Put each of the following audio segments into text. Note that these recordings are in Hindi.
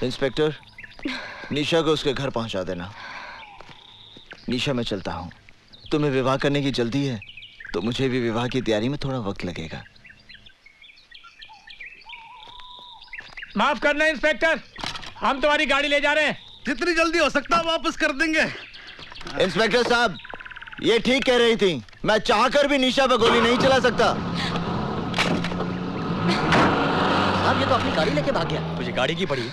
इंस्पेक्टर, निशा को उसके घर पहुंचा देना। निशा, मैं चलता हूं। तुम्हें विवाह करने की जल्दी है तो मुझे भी विवाह की तैयारी में थोड़ा वक्त लगेगा। माफ करना इंस्पेक्टर, हम तुम्हारी गाड़ी ले जा रहे हैं। जितनी जल्दी हो सकता है वापस कर देंगे। इंस्पेक्टर साहब, ये ठीक कह रही थी। मैं चाहकर भी निशा पर गोली नहीं चला सकता। साहब, ये तो अपनी गाड़ी लेके भाग गया। तुझे गाड़ी की पड़ी?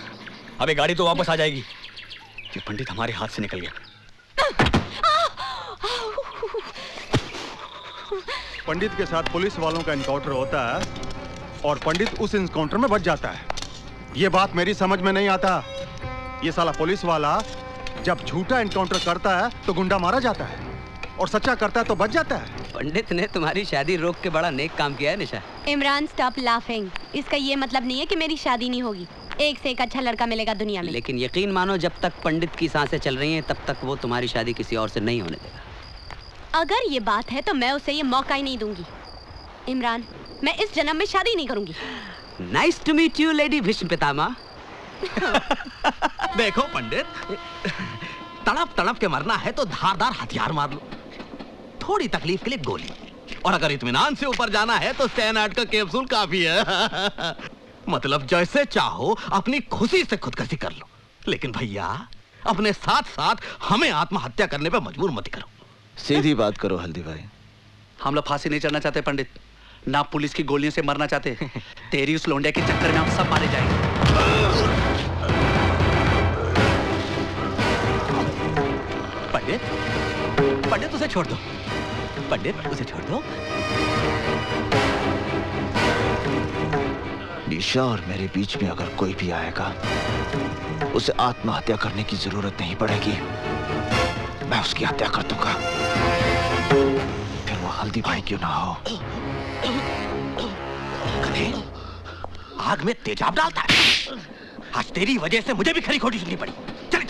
अबे गाड़ी तो वापस आ जाएगी। ये पंडित हमारे हाथ से निकल गया। पंडित के साथ पुलिस वालों का एनकाउंटर होता है और पंडित उस एनकाउंटर में बच जाता है। ये बात मेरी समझ में नहीं आता। ये साला पुलिस वाला जब झूठा एनकाउंटर करता है तो गुंडा मारा जाता है और सच्चा करता है तो बच जाता है। पंडित ने तुम्हारी शादी रोक के बड़ा नेक काम किया है निशा। Imran, stop laughing. इसका ये मतलब नहीं है कि मेरी शादी नहीं होगी। एक से एक अच्छा लड़का मिलेगा दुनिया में। लेकिन यकीन मानो, जब तक पंडित की सांसें चल रही हैं तब तक वो तुम्हारी शादी किसी और से नहीं होने देगा। अगर ये बात है तो मैं उसे ये मौका ही नहीं दूंगी। इमरान, मैं इस जन्म में शादी नहीं करूंगी। Nice to meet you lady Bhishma Pitamah. देखो पंडित, तड़प तड़प के मरना है तो धारदार हथियार मार लो, थोड़ी तकलीफ के लिए गोली, और अगर इत्मीनान से ऊपर जाना है तो स्टेनार्ड का कैप्सूल काफी है। मतलब जैसे चाहो अपनी खुशी से खुदकुशी कर लो, लेकिन भैया अपने साथ साथ हमें आत्महत्या करने पे मजबूर मत करो। सीधी बात करो हल्दी भाई। हम लोग फांसी नहीं चढ़ना चाहते पंडित, ना पुलिस की गोलियों से मरना चाहते। तेरी उस लोंडे के चक्कर में हम सब मारे जाएंगे। पंडित, पंडित उसे छोड़ दो, पंडित उसे छोड़ दो। निशा और मेरे बीच में अगर कोई भी आएगा उसे आत्महत्या करने की जरूरत नहीं पड़ेगी। मैं उसकी हत्या कर दूंगा, फिर वो हल्दी भाई क्यों ना हो। कने, आग में तेजाब डालता है। आज तेरी वजह से मुझे भी खरी खोटी सुननी पड़ी। चल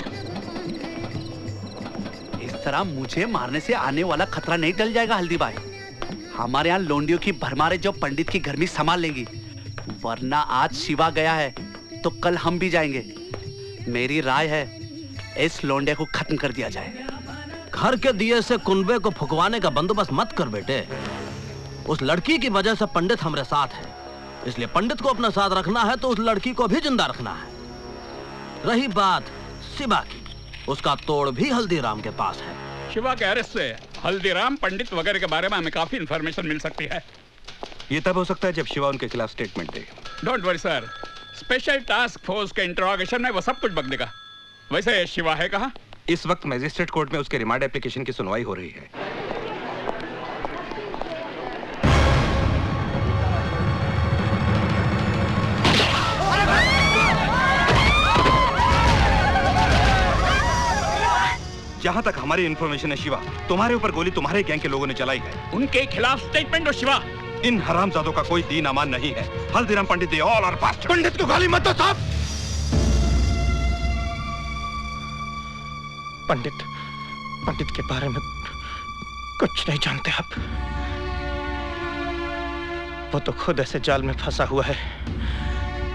इस तरह मुझे मारने से आने वाला खतरा नहीं टल जाएगा हल्दी भाई। हमारे यहाँ लोंडियों की भरमारे जो पंडित की गर्मी संभाल लेंगी, वरना आज शिवा गया है तो कल हम भी जाएंगे। मेरी राय है इस लोंडे को खत्म कर दिया जाए। घर के दिए से कुनबे को फुकवाने का बंदोबस्त मत कर बेटे। उस लड़की की वजह से पंडित हमारे साथ है, इसलिए पंडित को अपना साथ रखना है तो उस लड़की को भी जिंदा रखना है। रही बात शिवा की, उसका तोड़ भी हल्दीराम के पास है। शिवा के अरेस्ट से हल्दीराम, पंडित वगैरह के बारे में हमें काफी इंफॉर्मेशन मिल सकती है। ये तब हो सकता है जब शिवा उनके खिलाफ statement they. Don't worry sir, special task force के इंटरोगेशन में वो सब कुछ बक देगा। वैसे शिवा है कहाँ? इस वक्त मजिस्ट्रेट कोर्ट में उसके रिमांड एप्लीकेशन की सुनवाई हो रही है। जहां तक हमारी इंफॉर्मेशन है शिवा, तुम्हारे ऊपर गोली तुम्हारे गैंग के लोगों ने चलाई है। उनके खिलाफ स्टेटमेंट दो शिवा। इन हरामजादों का कोई दीन अमान नहीं है। हल्दीराम पंडित दे ऑल आर बास्टर्ड्स। पंडित को गाली मत दो साहब। पंडित के बारे में कुछ नहीं जानते आप। वो तो खुद ऐसे जाल में फंसा हुआ है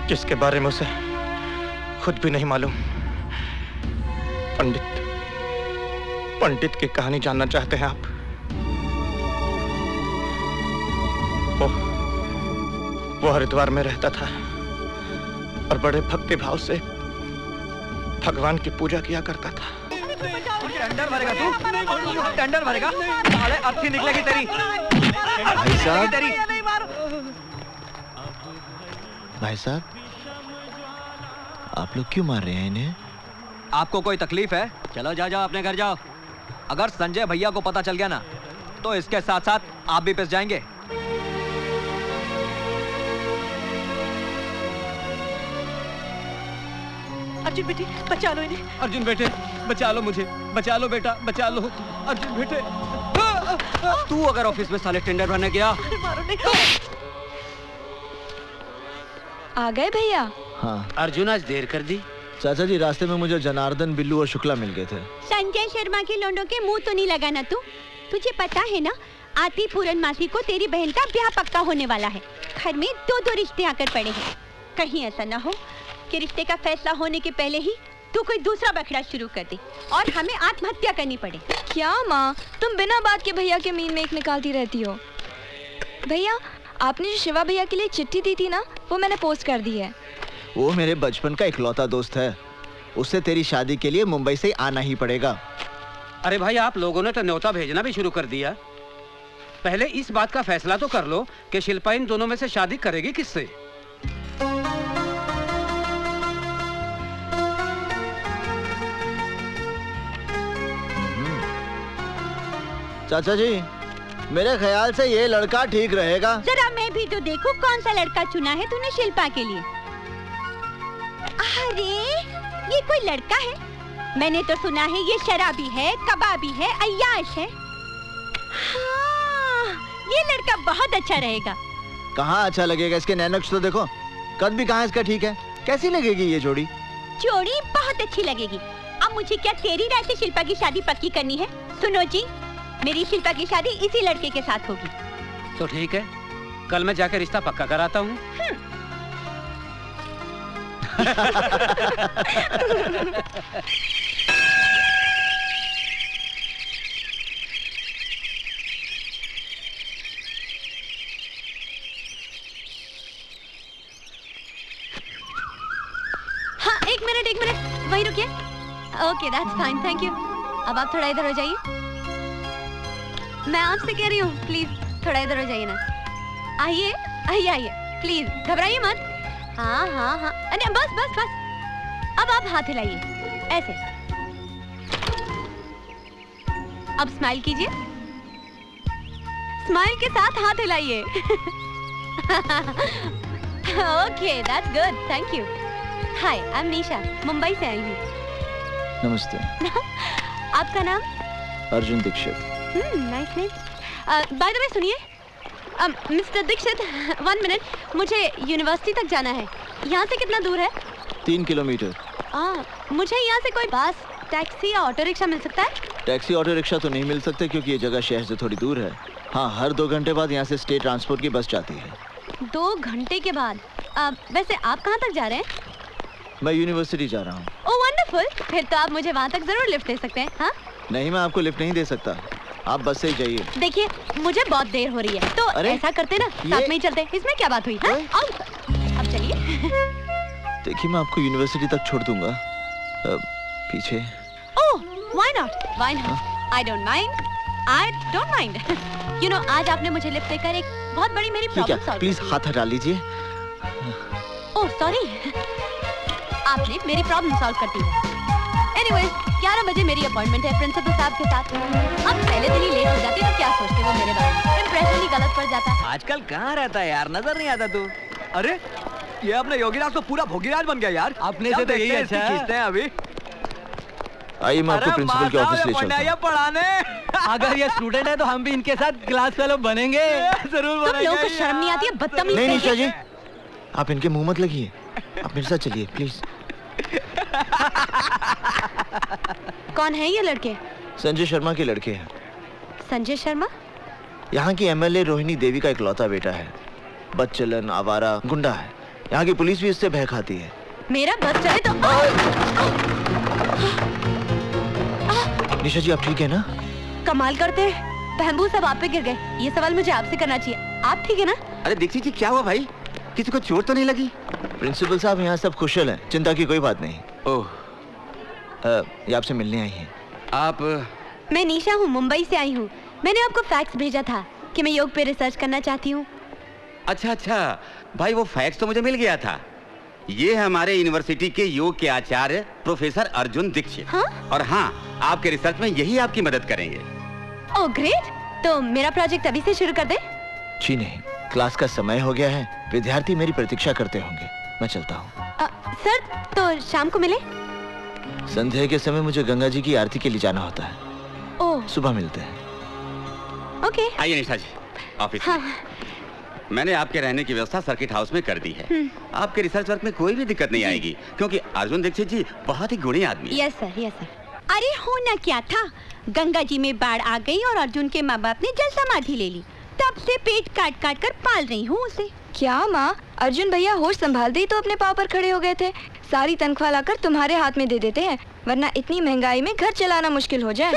जिसके बारे में उसे खुद भी नहीं मालूम। पंडित की कहानी जानना चाहते हैं आप? वो हरिद्वार में रहता था और बड़े भक्ति भाव से भगवान की पूजा किया करता था। टेंडर भरेगा तू? टेंडर भरेगा? साले अर्थी निकलेगी तेरी। भाई साहब, आप लोग क्यों मार रहे हैं इन्हें? आपको कोई तकलीफ है? चलो जाओ अपने घर जाओ। अगर संजय भैया को पता चल गया ना तो इसके साथ साथ आप भी पिस जाएंगे। अर्जुन बेटे, बचा लो इन्हें। अर्जुन बेटे, बचा लो मुझे, बचा लो बेटा, बचा लो। अर्जुन बेटे, तू अगर ऑफिस में साले टेंडर भरने गया। मारो नहीं। आ गए भैया? हाँ। अर्जुन आज देर कर दी। चाचा जी, रास्ते में मुझे जनार्दन, बिल्लू और शुक्ला मिल गए थे। संजय शर्मा के लोंडों के मुंह तो नहीं लगाना तू। तुझे पता है ना, आती पूरन मासी को तेरी बहन का ब्याह पक्का होने वाला है। घर में दो रिश्ते आकर पड़े हैं। कहीं ऐसा ना हो के रिश्ते का फैसला होने के पहले ही तू कोई दूसरा बखड़ा शुरू कर दे और हमें आत्महत्या करनी पड़े। क्या माँ, तुम बिना बात के भैया के मीन में एक निकालती रहती हो। भैया, आपने जो शिवा भैया के लिए चिट्ठी दी थी ना, वो मैंने पोस्ट कर दी है। वो मेरे बचपन का इकलौता दोस्त है, उससे तेरी शादी के लिए मुंबई से आना ही पड़ेगा। अरे भाई, आप लोगों ने तो न्योता भेजना भी शुरू कर दिया। पहले इस बात का फैसला तो कर लो कि शिल्पा इन दोनों में से शादी करेगी किससे। चाचा जी, मेरे ख्याल से ये लड़का ठीक रहेगा। जरा मैं भी तो देखूं कौन सा लड़का चुना है तूने शिल्पा के लिए। अरे ये कोई लड़का है? मैंने तो सुना है ये शराबी है, कबाबी है, अय्याश है। हाँ, ये लड़का बहुत अच्छा रहेगा। कहाँ अच्छा लगेगा? इसके नैनक्श तो देखो, कद भी कहाँ इसका ठीक है। कैसी लगेगी ये जोड़ी? जोड़ी बहुत अच्छी लगेगी। अब मुझे क्या तेरी राय से शिल्पा की शादी पक्की करनी है? सुनो जी, मेरी शिल्पा की शादी इसी लड़के के साथ होगी। तो ठीक है, कल मैं जाकर रिश्ता पक्का कराता हूँ। हाँ, एक मिनट, वहीं रुकिए। Okay, that's fine, thank you. अब आप थोड़ा इधर हो जाइए। मैं आपसे कह रही हूँ, प्लीज थोड़ा इधर हो जाइए ना। आइए, प्लीज घबराइए मत। हाँ, अरे बस। अब आप हाथ हिलाइए ऐसे। अब स्माइल कीजिए, स्माइल के साथ हाथ हिलाइए। Okay, that's good, thank you. Hi, I am Nisha, Mumbai से आई हूँ। नमस्ते। आपका नाम? Arjun Dikshit. Nice name. By the way सुनिए, मिस्टर दीक्षित, 1 मिनट, मुझे यूनिवर्सिटी तक जाना है। यहाँ से कितना दूर है? 3 किलोमीटर। मुझे यहाँ से कोई बस, टैक्सी या ऑटो रिक्शा मिल सकता है? टैक्सी ऑटो रिक्शा तो नहीं मिल सकते क्योंकि ये जगह शहर से थोड़ी दूर है। हाँ, हर 2 घंटे बाद यहाँ से स्टेट ट्रांसपोर्ट की बस जाती है। 2 घंटे के बाद? वैसे आप कहाँ तक जा रहे हैं? मैं यूनिवर्सिटी जा रहा हूँ। ओह वंडरफुल, फिर तो आप मुझे वहाँ तक जरूर लिफ्ट दे सकते हैं। हाँ? नहीं, मैं आपको लिफ्ट नहीं दे सकता, आप बस से ही जाइए। देखिए, मुझे बहुत देर हो रही है, तो ऐसा करते ना, साथ में ही चलते। इसमें क्या बात हुई? हाँ? अब चलिए। देखिए, मैं आपको यूनिवर्सिटी तक छोड़ दूंगा। पीछे। ओह, why not? I don't mind. You know, आज आपने मुझे लिफ्ट देकर एक बहुत बड़ी मेरी प्रॉब्लम सॉल्व। प्लीज हाथ हटा लीजिए। ओह सॉरी, आपने मेरी प्रॉब्लम सॉल्व कर दी है। Anyways, 11 बजे मेरी अपॉइंटमेंट है प्रिंसिपल साहब के साथ। अब पहले दिन ही लेट हो जाती तो क्या सोचते वो मेरे बारे में? इंप्रेशन ही गलत पड़ जाता। आजकल कहाँ रहता है यार, नजर नहीं आता तू। अरे ये अपने योगीराज तो पूरा भोगीराज बन गया यार। अपने से तो यही अच्छा है। खींचते हैं अभी। आइए, मैं आपको प्रिंसिपल के ऑफिस ले चलता हूं। पढ़ाने। अगर ये स्टूडेंट है तो हम भी इनके साथ क्लास फेलो बनेंगे। जरूर बनेंगे। तुम लोगों को शर्म नहीं आती है? बदतमीज। नहीं निशा जी, आप इनके मुंह मत लगिए, आप मेरे साथ चलिए प्लीज। कौन है ये लड़के? संजय शर्मा के लड़के हैं। संजय शर्मा? यहाँ की एमएलए रोहिणी देवी का इकलौता बेटा है। बदचलन, आवारा, गुंडा है। यहाँ की पुलिस भी इससे भय खाती है। मेरा बस चले तो। निशा जी, आप ठीक है ना? कमाल करते हैं, बहबू सब आप पे गिर गए। ये सवाल मुझे आपसे करना चाहिए। आप ठीक है ना? अरे दीक्षित जी, क्या हुआ भाई? किसी को चोट तो नहीं लगी? प्रिंसिपल साहब, यहाँ सब कुशल हैं, चिंता की कोई बात नहीं। ओह, ये आपसे मिलने आई हैं। आप? मैं निशा हूँ, मुंबई से आई हूँ। मैंने आपको फैक्स भेजा था कि मैं योग पे रिसर्च करना चाहती हूँ। अच्छा भाई, वो फैक्स तो मुझे मिल गया था। ये हमारे यूनिवर्सिटी के योग के आचार्य प्रोफेसर अर्जुन दीक्षित। हाँ? और हाँ, आपके रिसर्च में यही आपकी मदद करेंगे। ओह ग्रेट, तो मेरा प्रोजेक्ट अभी से शुरू कर दे? जी नहीं, क्लास का समय हो गया है, विद्यार्थी मेरी प्रतीक्षा करते होंगे। मैं चलता हूँ। सर, तो शाम को मिले? संध्या के समय मुझे गंगा जी की आरती के लिए जाना होता है। ओह, सुबह मिलते हैं। ओके। आइए निशा जी, ऑफिस। हाँ। मैंने आपके रहने की व्यवस्था सर्किट हाउस में कर दी है। आपके रिसर्च वर्क में कोई भी दिक्कत नहीं आएगी, क्योंकि अर्जुन दीक्षित जी बहुत ही गुणी आदमी है। Yes sir. अरे होना क्या था, गंगा जी में बाढ़ आ गई और अर्जुन के माँ बाप ने जल समाधि ले ली। तब से पेट काट काट कर पाल रही हूँ उसे। क्या माँ, अर्जुन भैया होश संभालते ही तो अपने पाँव पर खड़े हो गए थे। सारी तनख्वाह लाकर तुम्हारे हाथ में दे देते हैं, वरना इतनी महंगाई में घर चलाना मुश्किल हो जाए।